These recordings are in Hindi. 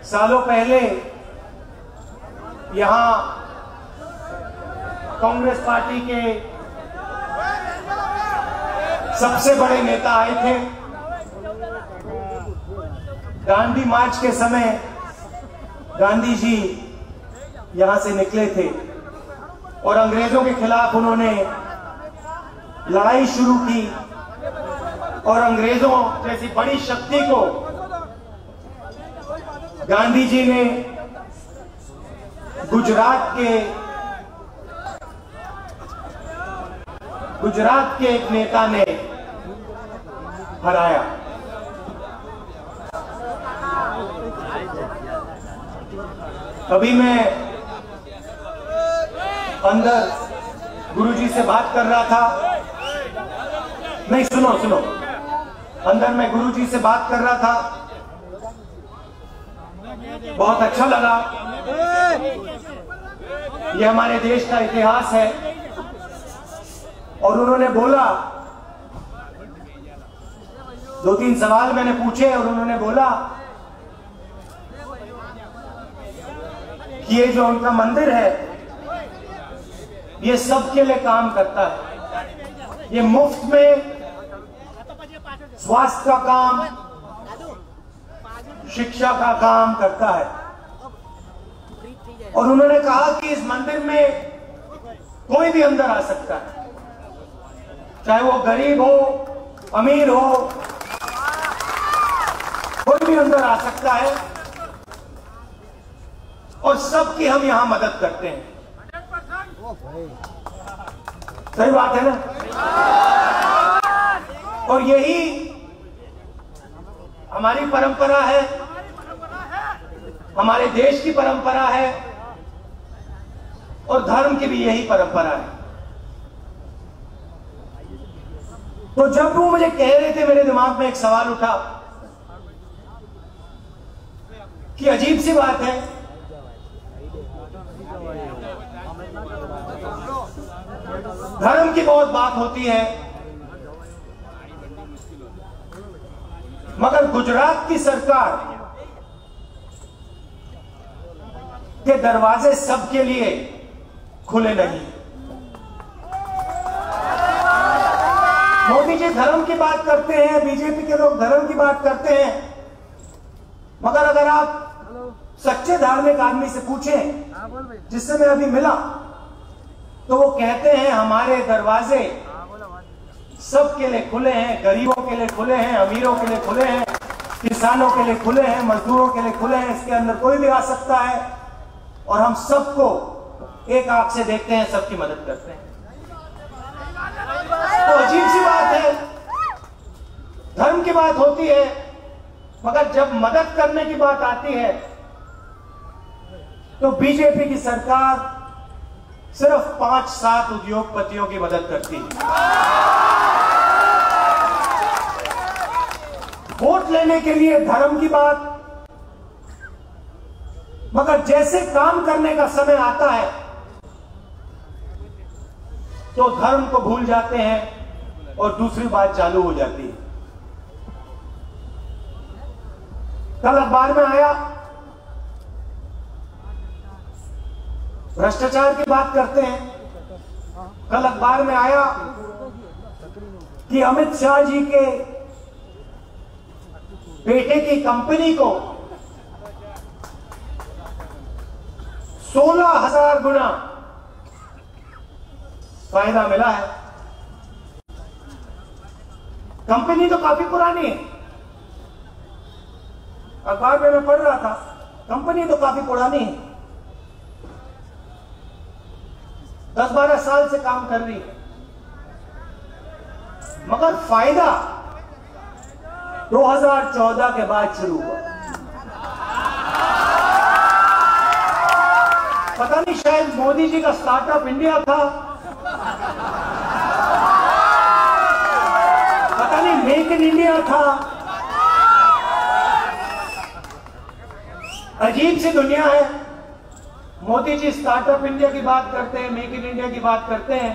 सालों पहले यहां कांग्रेस पार्टी के सबसे बड़े नेता आए थे। गांधी मार्च के समय गांधी जी यहां से निकले थे और अंग्रेजों के खिलाफ उन्होंने लड़ाई शुरू की और अंग्रेजों जैसी बड़ी शक्ति को गांधी जी ने गुजरात के एक नेता ने हराया। अभी मैं अंदर गुरुजी से बात कर रहा था, नहीं सुनो अंदर मैं गुरुजी से बात कर रहा था, बहुत अच्छा लगा। ये हमारे देश का इतिहास है और उन्होंने बोला, 2-3 सवाल मैंने पूछे और उन्होंने बोला कि ये जो उनका मंदिर है ये सबके लिए काम करता है, ये मुफ्त में स्वास्थ्य का काम, शिक्षा का काम करता है। और उन्होंने कहा कि इस मंदिर में कोई भी अंदर आ सकता है, चाहे वो गरीब हो, अमीर हो, कोई भी अंदर आ सकता है और सबकी हम यहां मदद करते हैं। सही बात है ना? और यही हमारी परंपरा है, हमारे देश की परंपरा है और धर्म की भी यही परंपरा है। तो जब वो मुझे कह रहे थे, मेरे दिमाग में एक सवाल उठा कि अजीब सी बात है, धर्म की बहुत बात होती है मगर गुजरात की सरकार के दरवाजे सबके लिए खुले नहीं। मोदी जी धर्म की बात करते हैं, बीजेपी के लोग धर्म की बात करते हैं, मगर अगर आप सच्चे धार्मिक आदमी से पूछें, जिससे मैं अभी मिला, तो वो कहते हैं हमारे दरवाजे सबके लिए खुले हैं, गरीबों के लिए खुले हैं, अमीरों के लिए खुले हैं, किसानों के लिए खुले हैं, मजदूरों के लिए खुले हैं, इसके अंदर कोई भी आ सकता है और हम सबको एक आंख से देखते हैं, सबकी मदद करते हैं। तो अजीब सी बात है, धर्म की बात होती है मगर जब मदद करने की बात आती है तो बीजेपी की सरकार सिर्फ 5-7 उद्योगपतियों की मदद करती है। वोट लेने के लिए धर्म की बात, मगर जैसे काम करने का समय आता है तो धर्म को भूल जाते हैं और दूसरी बात चालू हो जाती है। कल अखबार में आया, भ्रष्टाचार की बात करते हैं, कल अखबार में आया कि अमित शाह जी के बेटे की कंपनी को 16,000 गुना फायदा मिला है। कंपनी तो काफी पुरानी है, अखबार में मैं पढ़ रहा था, कंपनी तो काफी पुरानी है, 10-12 साल से काम कर रही है, मगर फायदा 2014 के बाद शुरू हुआ। पता नहीं, शायद मोदी जी का स्टार्टअप इंडिया था, पता नहीं मेक इन इंडिया था। अजीब सी दुनिया है, मोदी जी स्टार्टअप इंडिया की बात करते हैं, मेक इन इंडिया की बात करते हैं,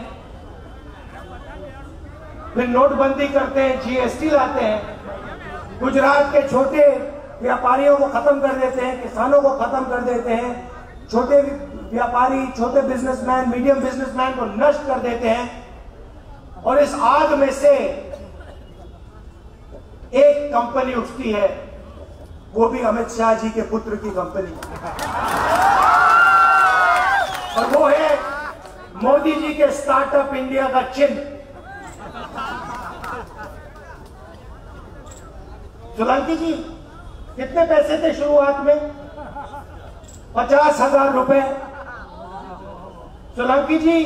फिर नोटबंदी करते हैं, जीएसटी लाते हैं, गुजरात के छोटे व्यापारियों को खत्म कर देते हैं, किसानों को खत्म कर देते हैं, छोटे व्यापारी, छोटे बिजनेसमैन, मीडियम बिजनेसमैन को नष्ट कर देते हैं। और इस आग में से एक कंपनी उठती है, वो भी अमित शाह जी के पुत्र की कंपनी, और वो है मोदी जी के स्टार्टअप इंडिया का चिन्ह। सोलंकी जी, कितने पैसे थे शुरुआत में? 50,000 रुपए। सोलंकी जी,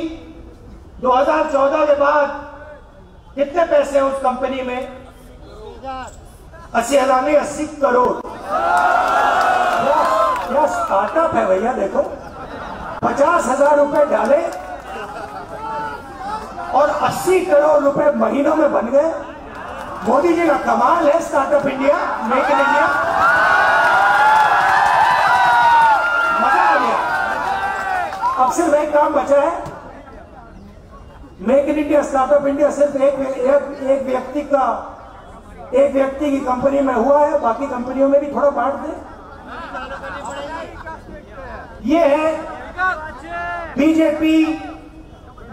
2014 के बाद कितने पैसे उस कंपनी में? 80,000 नहीं, 80 करोड़। क्या स्टार्टअप है भैया, देखो 50,000 रुपए डाले और 80 करोड़ रुपए महीनों में बन गए। मोदी जी का कमाल है startup India, make in India. मजा आ गया। अब सिर्फ एक काम बचा है, make in India, startup India सिर्फ एक व्यक्ति की कंपनी में हुआ है, बाकी कंपनियों में भी थोड़ा बांट दे। ये है बीजेपी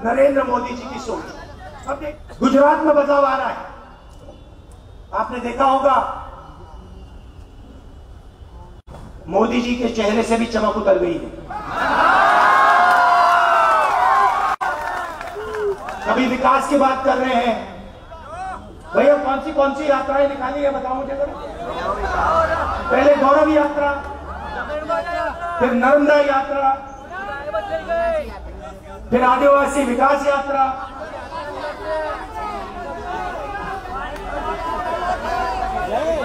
नरेंद्र मोदी जी की सोच। अब गुजरात में बदलाव आ रहा है, आपने देखा होगा, मोदी जी के चेहरे से भी चमक उतर गई है। कभी विकास की बात कर रहे हैं, भैया कौन सी यात्राएं निकाली है बताओ मुझे। पहले गौरव यात्रा, फिर नर्मदा यात्रा, फिर आदिवासी विकास यात्रा,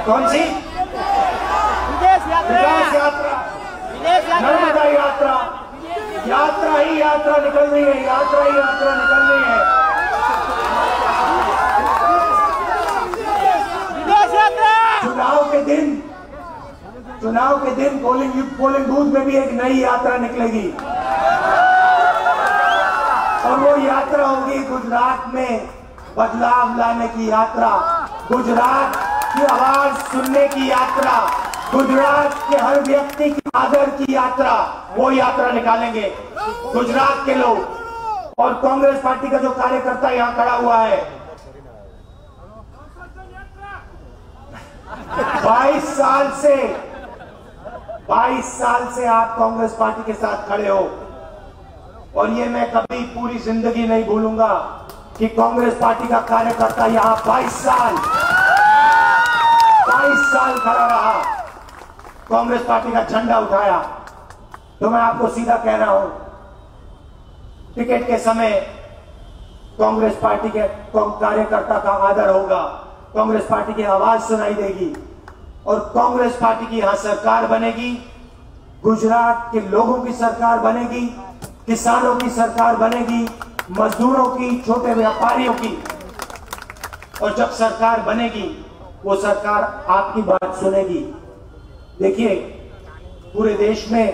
कौन सी? विकास यात्रा, नर्मदा यात्रा, यात्रा ही यात्रा निकल रही है, यात्रा ही यात्रा निकल रही है। चुनाव के दिन पोलिंग बूथ में भी एक नई यात्रा निकलेगी, और वो यात्रा होगी गुजरात में बदलाव लाने की यात्रा, गुजरात की आवाज सुनने की यात्रा, गुजरात के हर व्यक्ति की आदर की यात्रा। वो यात्रा निकालेंगे गुजरात के लोग। और कांग्रेस पार्टी का जो कार्यकर्ता यहां खड़ा हुआ है, 22 साल से आप कांग्रेस पार्टी के साथ खड़े हो, और ये मैं कभी पूरी जिंदगी नहीं भूलूंगा कि कांग्रेस पार्टी का कार्यकर्ता यहां 22 साल खड़ा रहा, कांग्रेस पार्टी का झंडा उठाया। तो मैं आपको सीधा कह रहा हूं, टिकट के समय कांग्रेस पार्टी के कार्यकर्ता का आदर होगा, कांग्रेस पार्टी की आवाज सुनाई देगी, और कांग्रेस पार्टी की यहां सरकार बनेगी, गुजरात के लोगों की सरकार बनेगी, किसानों की सरकार बनेगी, मजदूरों की, छोटे व्यापारियों की। और जब सरकार बनेगी, वो सरकार आपकी बात सुनेगी। देखिए, पूरे देश में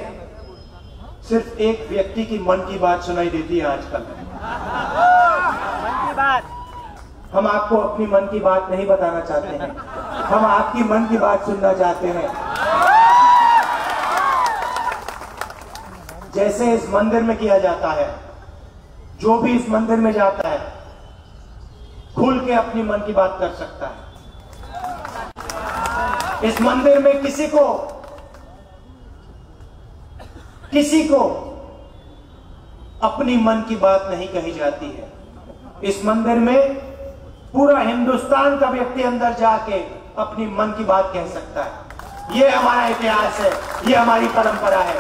सिर्फ एक व्यक्ति की मन की बात सुनाई देती है आजकल। हम आपको अपनी मन की बात नहीं बताना चाहते हैं, हम आपकी मन की बात सुनना चाहते हैं। जैसे इस मंदिर में किया जाता है, जो भी इस मंदिर में जाता है खुल के अपनी मन की बात कर सकता है। इस मंदिर में किसी को अपनी मन की बात नहीं कही जाती है। इस मंदिर में पूरा हिंदुस्तान का व्यक्ति अंदर जाके अपनी मन की बात कह सकता है। यह हमारा इतिहास है, यह हमारी परंपरा है।